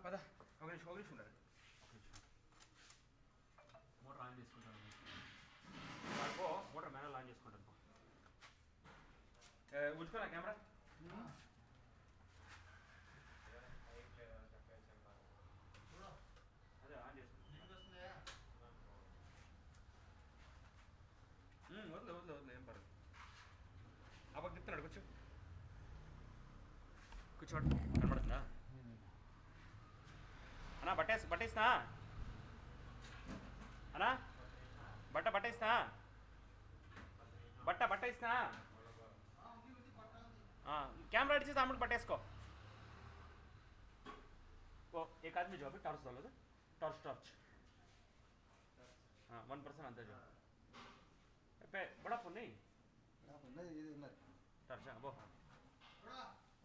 పద ఒక నిమిషం ఉండాలి. మోటార్ ఆన్ చేసుకుంటాను. మోటార్ మ్యానువల్ ఆన్ చేసుకుంటాను. ఉంచుకోనా కెమెరా? అదే ఆన్ చేసుకుంటాను. వద్దు ఏం పర్లేదు. అబ్బాకి చెప్తున్నాడు కూర్చోడు కనబడుతుందా అన్నా? బట్టేస్తా అన్నా, బట్టేస్తా బట్టేస్తా. कैमरा अड़ी सामने पटेसको वो एक आदमी जो अभी टॉर्च डालो टॉर्च 1% अंदर जो पे बड़ा फोन नहीं टॉर्च वो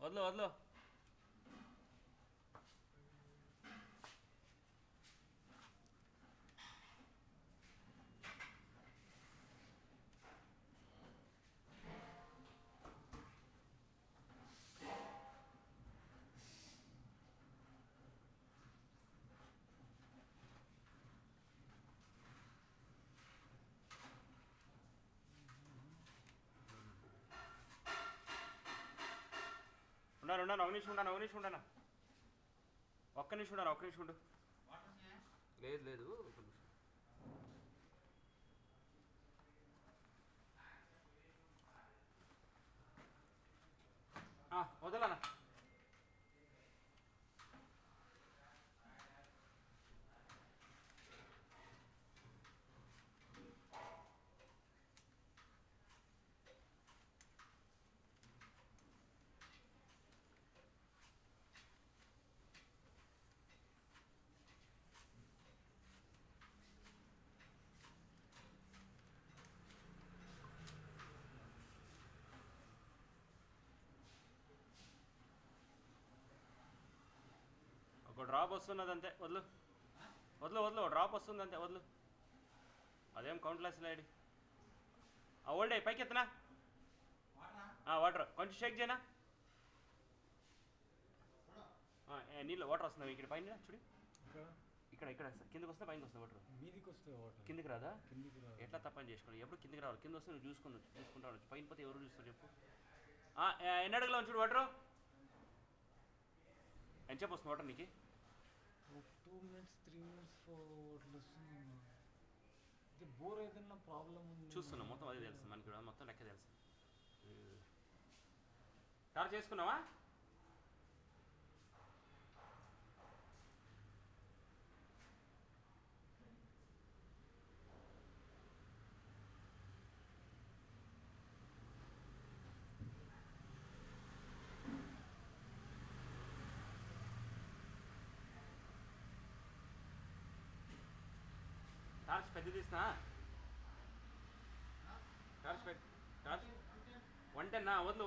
वदलो ఒక నిమిషం ఉండనా ఒక్క నిమిషం ఉండు. లేదు వదలనా? ఒక డ్రాప్ వస్తున్నదంతే, వదలు డ్రాప్ వస్తుందంతే, వదలు. అదేం కౌంట్లెస్ లేడి. ఓల్డ్ అయ్యి పైకి ఎత్తనా? వాటర్ కొంచెం షేక్ చేయనా? నీళ్ళు వాటర్ వస్తున్నాయి ఇక్కడ పైన చూడు. ఇక్కడ కిందకి వస్తే పైకి వస్తుంది వాటర్. మీదికి వస్తే వాటర్ కిందికి రాదా? ఎట్లా తప్పని చేసుకోండి. ఎప్పుడు కిందికి రావాలి. కింద వస్తే నువ్వు చూసుకుంటా వచ్చు. పైన పోతే ఎవరు చూస్తారు చెప్పు? ఎన్ని అడుగులో చూడు వాటరు? ఎంత చెప్పు వస్తుంది వాటర్ నీకు? 2 minutes 3 minutes 4 వస్తుంది. బోర్ ఏదైనా ప్రాబ్లం చూస్తున్నాం మొత్తం అదే తెలుసు మనకి కూడా, మొత్తం లెక్క తెలుసు. టార్చ్ చేసుకున్నావా? టార్చ్ పెద్ద తీసినా? టార్చ్ 110 వదలు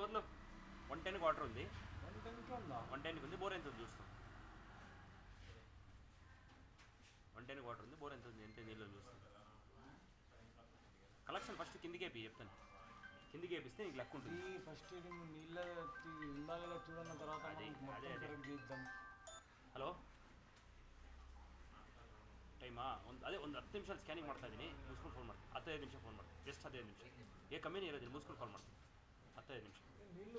110కి వాటర్ ఉంది. 110కి ఉంది. బోర్ ఎంత ఉంది చూస్తాం. 110కి వాటర్ ఉంది. బోర్ ఎంత ఉంది, ఎంత నీళ్ళు చూస్తాం. కలెక్షన్ ఫస్ట్ కిందికి వేపి చెప్తాను. కిందికి వేపిస్తే నీకు లెక్క ఉంటుంది. ఫస్ట్ నీళ్ళ ఉండాలి చూడన్న తర్వాత చేద్దాం. హలో ಟೈಮಾ ಅದೇ ಒಂದು 10 ನಿಮಿಷ ಸ್ಕ್ಯಾನಿಂಗ್ ಮಾಡ್ತಾ ಇದ್ದೀನಿ. ಮುಗಿಸ್ಕೊಂಡು ಫೋನ್ ಮಾಡ್ತೀನಿ. 15 ನಿಮಿಷ ಫೋನ್ ಮಾಡ್ತೀನಿ. ಜಸ್ಟ್ 15 ನಿಮಿಷ. ಕಮ್ಮಿನೇ ಇರೋದಿಲ್ಲ. ಮುಗಿಸ್ಕೊಂಡು ಕಾಲ್ ಮಾಡ್ತೀನಿ. 15 నిమిషం. నీళ్ళు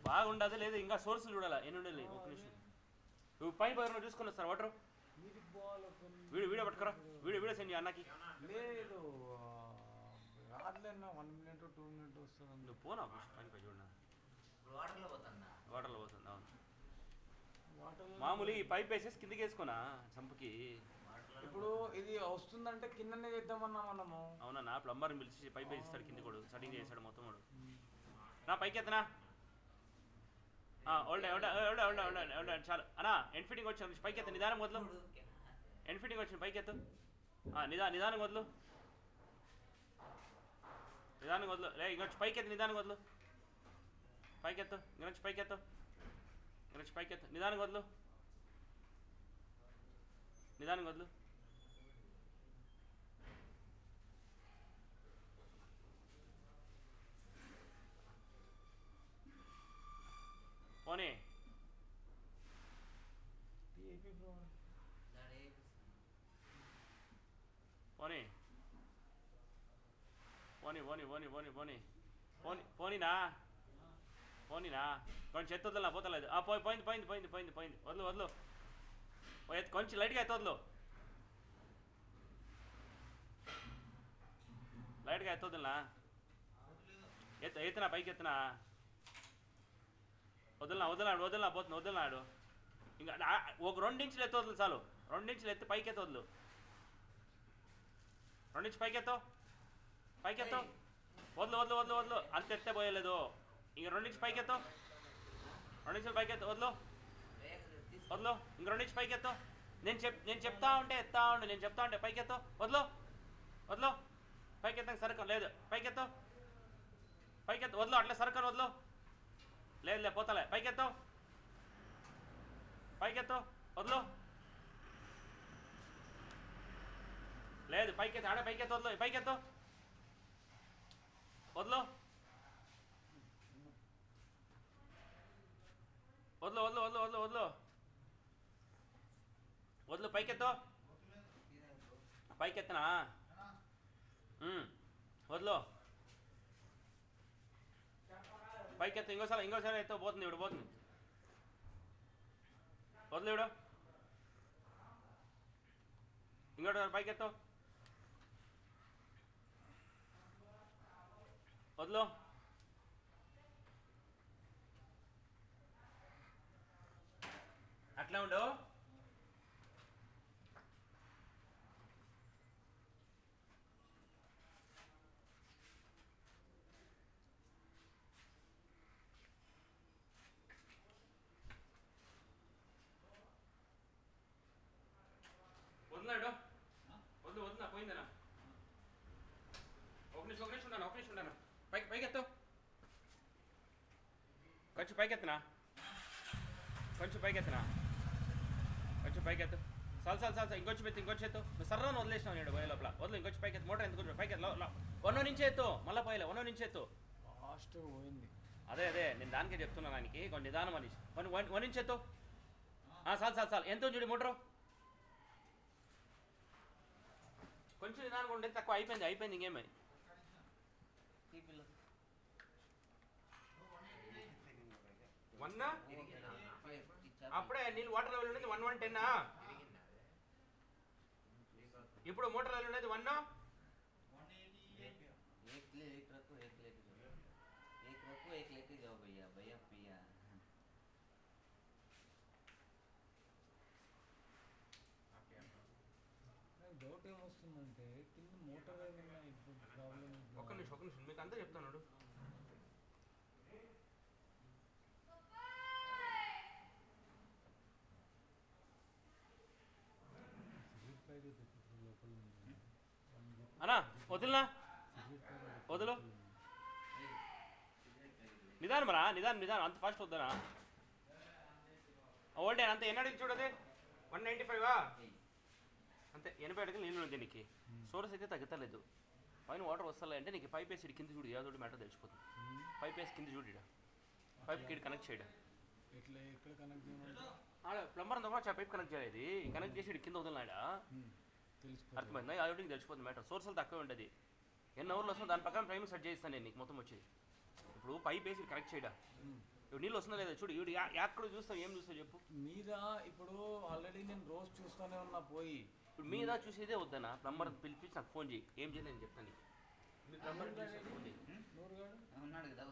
బాగుండదు లేదు ఇంకా సోర్సులు చూడాలా ఎన్ని ఉండాలి. ఒక నిమిషం నువ్వు పైన పోయి చూసుకున్నా సార్ వాటర్ వీడియో పట్టుకురా. వీడియో సెండ్ అన్నకి. లేదు రాదులేనా 1 minute 2 minutes వస్తుంది. నువ్వు పోనా పైన పై చూడనా? వాటర్లో పోతుంది. అవును మామూలు ఈ పైప్ వేసేసి కిందకి వేసుకోనా చంపుకి. ఇప్పుడు ఇది వస్తుందంటే కిందనే చేద్దామన్నా మనము. అవునా? నా ప్లంబర్ని పిలిచి పైప్ వేసిస్తాడు కింద కూడా సెట్టింగ్ చేశాడు మొత్తం వాడు. నా పైకి ఎత్తనా? చాలు అన్నా. ఎండ్ ఫిట్టింగ్ వచ్చాను పైకి ఎత్త. నిదానం వదలు. ఎండ్ ఫిట్టింగ్ వచ్చిన పైకి ఎత్తు. నిదానం వదలు. లే ఇంకొచ్చి పైకి ఎత్తు. నిదానం వదలు. పైకెత్తు. ఇంకొచ్చి పైకెత్తు. నిదానం వదలు. పోనీ పోనీ పోనీ పోనీ పోనీ పోనీ పోనీ పోనీనా పోనీనా కొంచెం ఎత్తు వదలనా పోతలేదు పోయింది పోయింది పోయింది పోయింది పోయింది వదలు వదలు కొంచెం లైట్గా ఎత్తు వదలు లైట్గా ఎత్తు వదలనా ఎత్తునా పైకి ఎత్తునా వదలనా పోతున్నా వదలనాడు ఇంకా ఒక 2 ఇంచులు ఎత్తు వదలు చాలు 2 ఇంచులు ఎత్తి పైకి ఎత్తు వదలు 2 ఇంచు పైకెత్తో వదలు అంత ఎత్తే పోయలేదు ఇంక 2 ఇంచు పైకెత్తో 2 ఇంచులు పైకెత్తు వదలు ఇంక 2 ఇంచు పైకెత్తో నేను చెప్తా ఉంటే ఎత్తా ఉండు నేను చెప్తా ఉంటే పైకెత్తో వదలు పైకెత్తాక సరకం లేదు పైకెత్తో వదలు అట్లా సరకం వదలు లేదు పోతలే పైకెత్తో వదలు లేదు పైకెత్తి ఆడే పైకెత్తి వదలు పైకెత్తో వదలు పైకెత్తనా వదలు పైకెత్తు ఇంకోసారి ఎత్తో పోతుంది వదలు ఇంకోటి పైకెత్తో వదలు అట్లా ఉండు వదలడు వదలునా పోయిందనా ఒక నిమిషం ఉండాను పైకెత్తు కొంచెం పైకెత్తునా చాలు ఇంకొచ్చి ఎత్తు సర్రని వదిలేసినావు నేను పోయే లోపల వదలు ఇంకొచ్చి పైకెత్తు మోటార్ ఎందుకు పైకెత్తు 1 నుంచి ఎత్తు మళ్ళీ పోయలే 1 నుంచి ఎత్తు ఫాస్ట్ పోయింది అదే నేను దానికే చెప్తున్నా దానికి కొంచెం నిదానం అని 1 నుంచి ఎత్తు చాలు ఎంత చూడు మోటారు కొంచెం నిదానంగా ఉండే తక్కువ అయిపోయింది ఇంకేమై అప్పుడే నీళ్ళు వాటర్ లెవెల్ ఉండేది 110 ఇప్పుడు మోటార్ లెవెల్ ఉండేది 1 డౌట్ ఏమొస్తుందంటే కింద మోటార్ ఏమైనా ఇప్పుడు ప్రాబ్లం ఒక్క నిమిషం మీకు అంతా చెప్తాను అన్నా వదలు నిదానం అంత ఫాస్ట్ వద్దనా ఓల్డే అంత ఎన్నడికి చూడదు 195 అంతే 80 అడిగి నీళ్ళు ఉంది దీనికి సోర్స్ అయితే తగ్గలేదు పైన వాటర్ వస్తలే అంటే నీకు పైప్ వేసి కింద చూడు ఏదో మ్యాటర్ తెలిసిపోతుంది పైప్ వేసి కింద చూడు పైప్ కి కనెక్ట్ చేయడం ప్లంబర్ అంతా పైప్ కనెక్ట్ చేయలేదు కనెక్ట్ చేసి కింద వదిలినాడా అర్థమైందా ఆల్రెడీ తెలిసిపోతుంది మ్యాటర్ సోర్సులు తక్కువ ఉంటుంది ఎన్ని అవర్లు వస్తుందో దాని ప్రకారం టైం సెట్ చేస్తాను నేను నీకు మొత్తం వచ్చేది ఇప్పుడు పైప్ వేసి కనెక్ట్ చేయడా ఇప్పుడు నీళ్ళు వస్తుందా లేదా చూడు ఇవి ఎక్కడ చూస్తావు ఏం చూస్తావు చెప్పు మీద ఇప్పుడు ఆల్రెడీ నేను రోజు చూస్తూనే ఉన్నా పోయి ఇప్పుడు మీద చూసేదే వద్దనా ప్లంబర్ పిలిపించి నాకు ఫోన్ చేయి ఏం చేయాలి నేను చెప్తాను నీకు ప్లంబర్ ఫోన్ చేయి ఉన్నాడు కదా